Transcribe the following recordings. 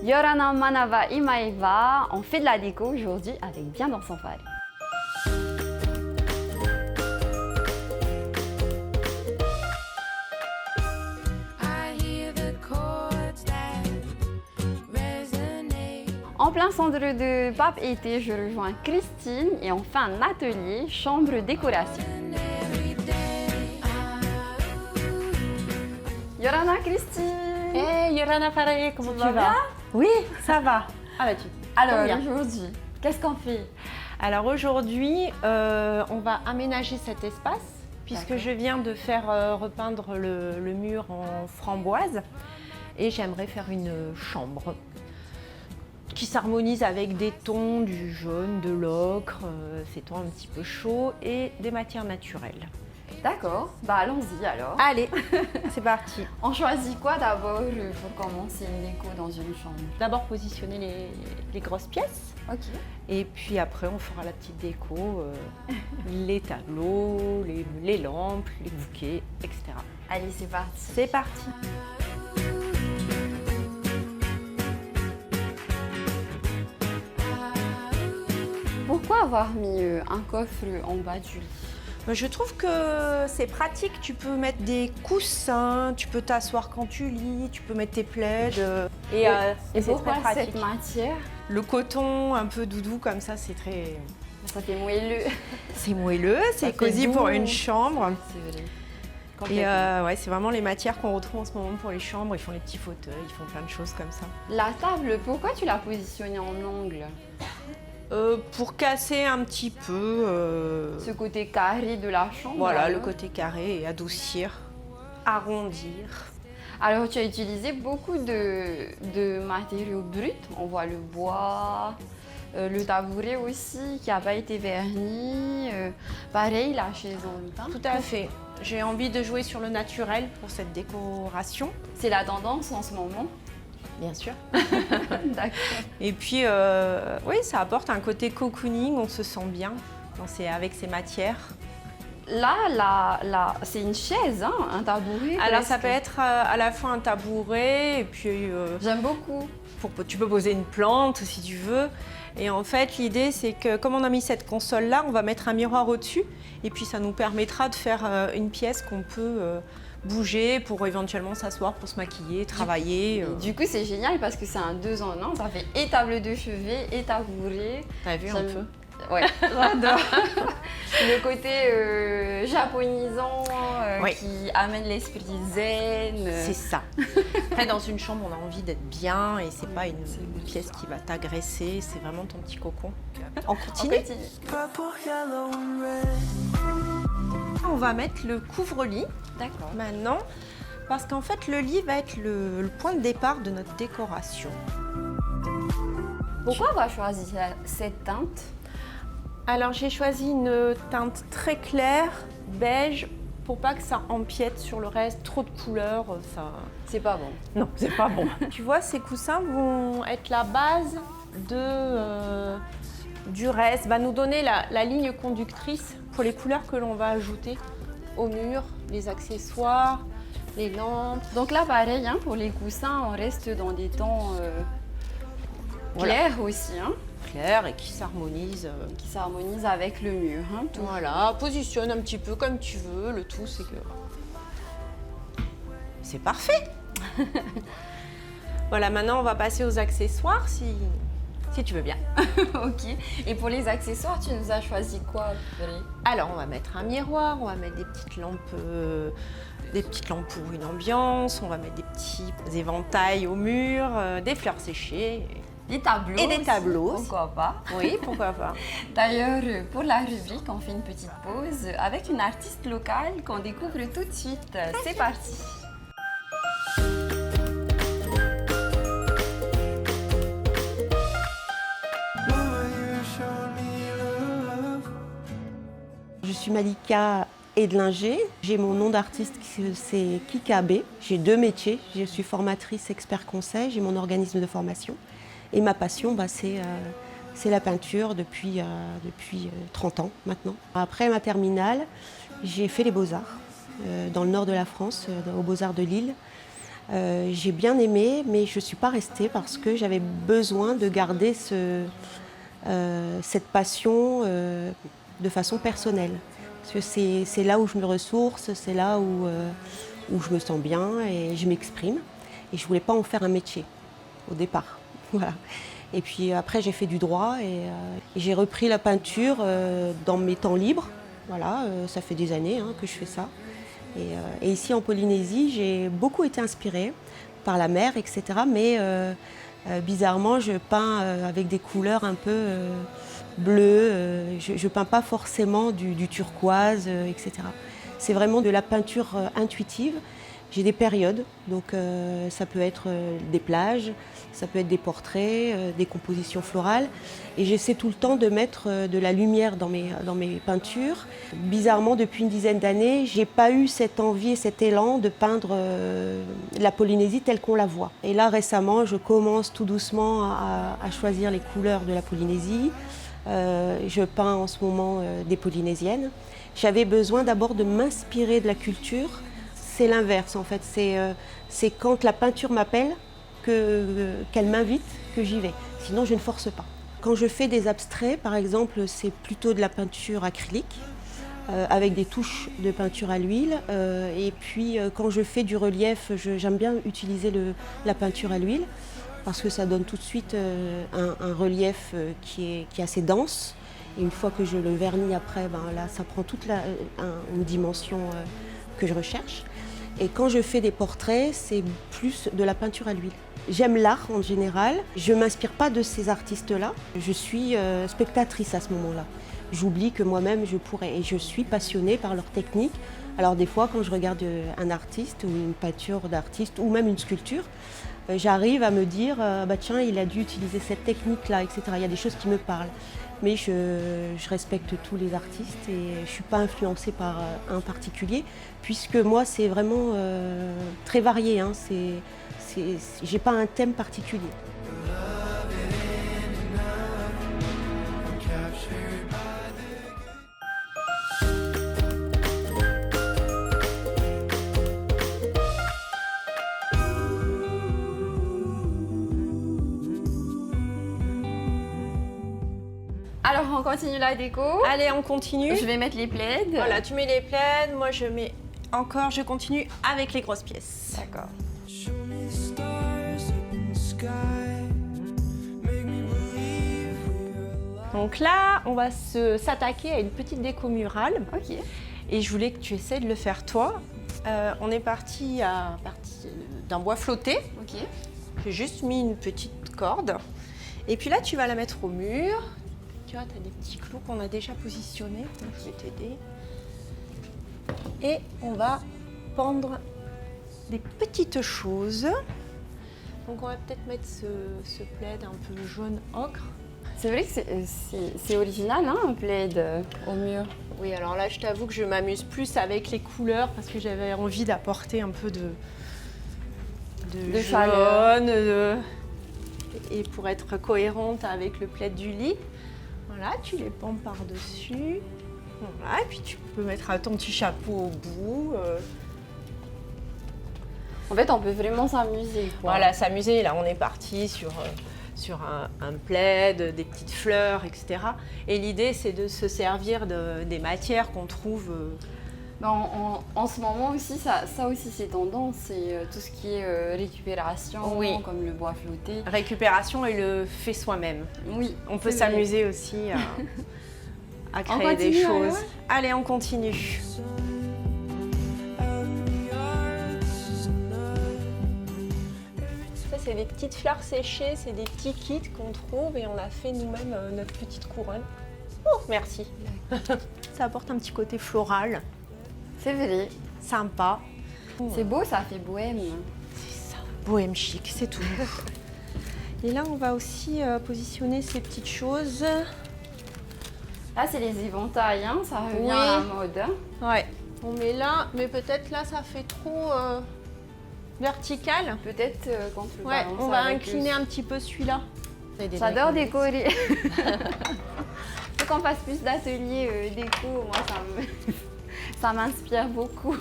Yorana, Manava et Maeva, on fait de la déco aujourd'hui avec Bien dans son palais. En plein centre de Pape Été, je rejoins Christine et on fait un atelier chambre décoration. Yorana, Christine. Hey Yorana, pareil, comment tu vas vas? bien? Oui, ça va. Ah bah tu. Alors bien. aujourd'hui, qu'est-ce qu'on fait? Alors aujourd'hui, on va aménager cet espace puisque je viens de faire repeindre le mur en framboise et j'aimerais faire une chambre qui s'harmonise avec des tons, du jaune, de l'ocre, ces tons un petit peu chauds et des matières naturelles. D'accord, bah allons-y alors. Allez, c'est parti. On choisit quoi d'abord pour commencer une déco dans une chambre? D'abord positionner les grosses pièces. Ok. Et puis après, on fera la petite déco, les tableaux, les lampes, les bouquets, etc. Allez, c'est parti. C'est parti. Pourquoi avoir mis un coffre en bas du lit? Je trouve que c'est pratique, tu peux mettre des coussins, tu peux t'asseoir quand tu lis, tu peux mettre tes plaids. Et c'est pourquoi très pratique. cette matière? Le coton un peu doudou comme ça, c'est très... Ça fait moelleux. C'est moelleux, Ça c'est fait cosy doux. pour une chambre. C'est vrai. Et Complètement. ouais, c'est vraiment les matières qu'on retrouve en ce moment pour les chambres. Ils font les petits fauteuils, ils font plein de choses comme ça. La table, pourquoi tu l'as positionnée en angle? Pour casser un petit peu, Ce côté carré de la chambre. voilà, le alors. côté carré et adoucir, arrondir. Alors tu as utilisé beaucoup de matériaux bruts. On voit le bois, le tabouret aussi qui n'a pas été verni. Pareil, la chaise en lutin. Tout à fait. J'ai envie de jouer sur le naturel pour cette décoration. C'est la tendance en ce moment. Bien sûr. D'accord. Et puis, oui, ça apporte un côté cocooning, on se sent bien avec ces matières. Là, c'est une chaise, hein, un tabouret. Alors, presque. ça peut être à la fois un tabouret et puis J'aime beaucoup. tu peux poser une plante si tu veux. Et en fait, l'idée, c'est que comme on a mis cette console-là, on va mettre un miroir au-dessus. Et puis, ça nous permettra de faire une pièce qu'on peut bouger pour éventuellement s'asseoir, pour se maquiller, travailler. Du coup, c'est génial parce que c'est un 2 en 1. Ça fait et table de chevet et tabouret. T'as vu un J'aime- peu? Ouais, j'adore. Le côté japonisant Oui. qui amène l'esprit zen. C'est ça. Après, dans une chambre, on a envie d'être bien et c'est pas une pièce qui va t'agresser, c'est vraiment ton petit cocon. On On continue. continue. On va mettre le couvre-lit D'accord. maintenant parce qu'en fait, le lit va être le point de départ de notre décoration. Pourquoi avoir choisi cette teinte? Alors, j'ai choisi une teinte très claire, beige, pour pas que ça empiète sur le reste. Trop de couleurs, ça... C'est pas bon. Non, c'est pas bon. Tu vois, ces coussins vont être la base du reste, va nous donner la ligne conductrice pour les couleurs que l'on va ajouter au mur, les accessoires, les lampes. Donc là, pareil, hein, pour les coussins, on reste dans des tons Voilà. clairs aussi, hein, Clair et qui s'harmonise. qui s'harmonisent avec le mur. Hein, tout. Voilà, positionne un petit peu comme tu veux. Le tout, c'est que... C'est parfait. Voilà, maintenant, on va passer aux accessoires si tu veux bien. Ok. Et pour les accessoires, tu nous as choisi quoi à peu près? Alors, on va mettre un miroir, on va mettre des petites lampes pour une ambiance, on va mettre des petits éventails au mur, des fleurs séchées. Des tableaux. Et des aussi, tableaux aussi. Pourquoi pas? Oui, pourquoi pas. D'ailleurs, pour la rubrique, on fait une petite pause avec une artiste locale qu'on découvre tout de suite. C'est parti. Je suis Malika Edlinger. J'ai mon nom d'artiste, c'est Kikabe. J'ai deux métiers. Je suis formatrice expert conseil, j'ai mon organisme de formation. Et ma passion, c'est la peinture depuis 30 ans maintenant. Après ma terminale, j'ai fait les Beaux-Arts dans le nord de la France, aux Beaux-Arts de Lille. J'ai bien aimé, mais je ne suis pas restée parce que j'avais besoin de garder cette passion de façon personnelle. Parce que c'est là où je me ressource, c'est là où je me sens bien et je m'exprime. Et je ne voulais pas en faire un métier au départ. Voilà. Et puis après, j'ai fait du droit et j'ai repris la peinture dans mes temps libres. Voilà, ça fait des années que je fais ça. Et ici en Polynésie, j'ai beaucoup été inspirée par la mer, etc. Mais bizarrement, je peins avec des couleurs un peu bleues. Je ne peins pas forcément du turquoise, etc. C'est vraiment de la peinture intuitive. J'ai des périodes, donc ça peut être des plages, ça peut être des portraits, des compositions florales. Et j'essaie tout le temps de mettre de la lumière dans mes peintures. Bizarrement, depuis une dizaine d'années, je n'ai pas eu cette envie et cet élan de peindre la Polynésie telle qu'on la voit. Et là, récemment, je commence tout doucement à choisir les couleurs de la Polynésie. Je peins en ce moment des Polynésiennes. J'avais besoin d'abord de m'inspirer de la culture. C'est l'inverse en fait, c'est quand la peinture m'appelle, qu'elle m'invite, que j'y vais. Sinon je ne force pas. Quand je fais des abstraits par exemple, c'est plutôt de la peinture acrylique avec des touches de peinture à l'huile. Et puis quand je fais du relief, j'aime bien utiliser la peinture à l'huile parce que ça donne tout de suite un relief qui est assez dense. Et une fois que je le vernis après, là ça prend toute une dimension que je recherche. Et quand je fais des portraits, c'est plus de la peinture à l'huile. J'aime l'art en général. Je ne m'inspire pas de ces artistes-là. Je suis spectatrice à ce moment-là. J'oublie que moi-même je pourrais. Et je suis passionnée par leur technique. Alors des fois, quand je regarde un artiste ou une peinture d'artiste ou même une sculpture, j'arrive à me dire tiens, il a dû utiliser cette technique-là, etc. Il y a des choses qui me parlent. Mais je respecte tous les artistes et je ne suis pas influencée par un particulier, puisque moi, c'est vraiment très varié. J'ai pas un thème particulier. Alors, on continue la déco. Allez, on continue. Je vais mettre les plaids. Voilà, tu mets les plaids, moi je continue avec les grosses pièces. D'accord. Donc là, on va s'attaquer à une petite déco murale. Ok. Et je voulais que tu essaies de le faire toi. On est parti d'un bois flotté. Ok. J'ai juste mis une petite corde. Et puis là, tu vas la mettre au mur. Tu vois, tu as des petits clous qu'on a déjà positionnés. Donc, je vais t'aider. Et on va pendre des petites choses. Donc, on va peut-être mettre ce plaid un peu jaune ocre. C'est vrai que c'est original, un plaid au mur. Oui, alors là, je t'avoue que je m'amuse plus avec les couleurs parce que j'avais envie d'apporter un peu de chaleur. jaune. Et pour être cohérente avec le plaid du lit. Voilà, tu les pends par-dessus. Voilà, et puis tu peux mettre ton petit chapeau au bout. En fait, on peut vraiment s'amuser. Voilà, s'amuser. Là, on est parti sur un plaid, des petites fleurs, etc. Et l'idée, c'est de se servir des matières qu'on trouve. En ce moment aussi, ça aussi c'est tendance, c'est tout ce qui est récupération, Oui. comme le bois flotté. Récupération et le fait soi-même. Oui. On peut c'est vrai. s'amuser aussi à créer continue, des choses. alors Allez, on continue. Ça, c'est des petites fleurs séchées, c'est des petits kits qu'on trouve et on a fait nous-mêmes notre petite couronne. Oh, merci. Ça apporte un petit côté floral, C'est vrai. sympa. C'est beau, ça fait bohème. C'est ça, bohème chic, c'est tout. Et là, on va aussi positionner ces petites choses. Là, c'est les éventails, ça revient Oui. à la mode. Ouais. On met là, mais peut-être là, ça fait trop vertical. Peut-être quand tu le Ouais, balances on va avec incliner un petit peu celui-là. J'adore décorer. Faut qu'on fasse plus d'ateliers déco, moi ça m'inspire beaucoup.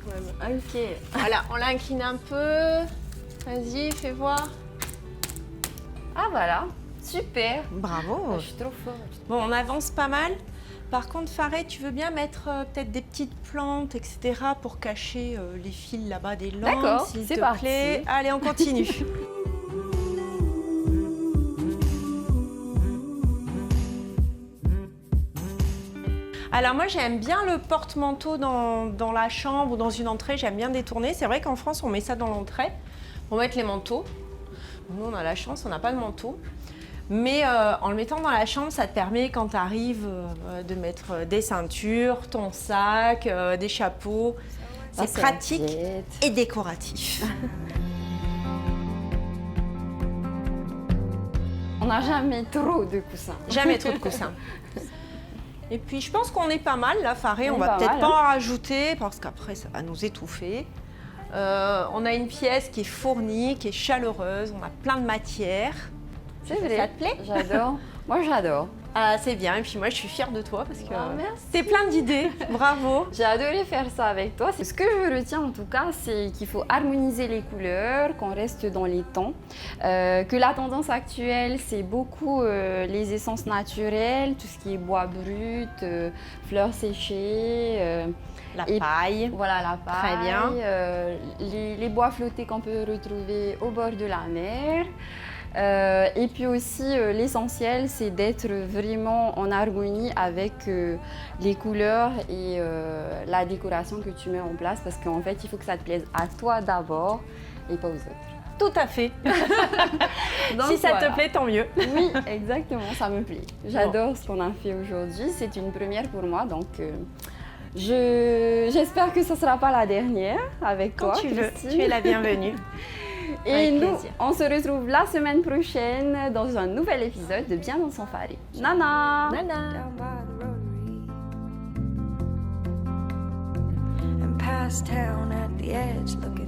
même. Ok. Voilà, on l'incline un peu. Vas-y, fais voir. Ah voilà, super. Bravo. Je suis trop forte. Bon, on avance pas mal. Par contre, Faré, tu veux bien mettre peut-être des petites plantes, etc. pour cacher les fils là-bas des lampes, D'accord, s'il c'est te parti. plaît. Allez, on continue. Alors moi j'aime bien le porte-manteau dans la chambre ou dans une entrée, j'aime bien détourner. C'est vrai qu'en France on met ça dans l'entrée pour mettre les manteaux. Nous on a la chance, on n'a pas de manteau. Mais en le mettant dans la chambre, ça te permet quand tu arrives de mettre des ceintures, ton sac, des chapeaux. C'est pratique et décoratif. On n'a jamais trop de coussins. Jamais trop de coussins. Et puis je pense qu'on est pas mal là, Faré. On va pas peut-être mal, pas en rajouter parce qu'après ça va nous étouffer. On a une pièce qui est fournie, qui est chaleureuse. On a plein de matières. C'est vrai. Ça te plaît? J'adore. Moi, j'adore. Ah, c'est bien. Et puis moi, je suis fière de toi parce que Merci. t'es plein d'idées. Bravo. J'ai adoré faire ça avec toi. Ce que je retiens en tout cas, c'est qu'il faut harmoniser les couleurs, qu'on reste dans les tons, que la tendance actuelle, c'est beaucoup les essences naturelles, tout ce qui est bois brut, fleurs séchées. La Et paille. Voilà la paille. Très bien. Les bois flottés qu'on peut retrouver au bord de la mer. Et puis aussi, l'essentiel, c'est d'être vraiment en harmonie avec les couleurs et la décoration que tu mets en place parce qu'en fait, il faut que ça te plaise à toi d'abord et pas aux autres. Tout à fait. Donc, Si ça voilà. te plaît, tant mieux. Oui, exactement, ça me plaît. J'adore ce qu'on a fait aujourd'hui. C'est une première pour moi, donc j'espère que ce ne sera pas la dernière avec Quand toi, tu veux, Christine. tu es la bienvenue. Et Avec nous, plaisir. on se retrouve la semaine prochaine dans un nouvel épisode de Bien dans son faré. Nana! Nana. down by the rotary and past town at the edge looking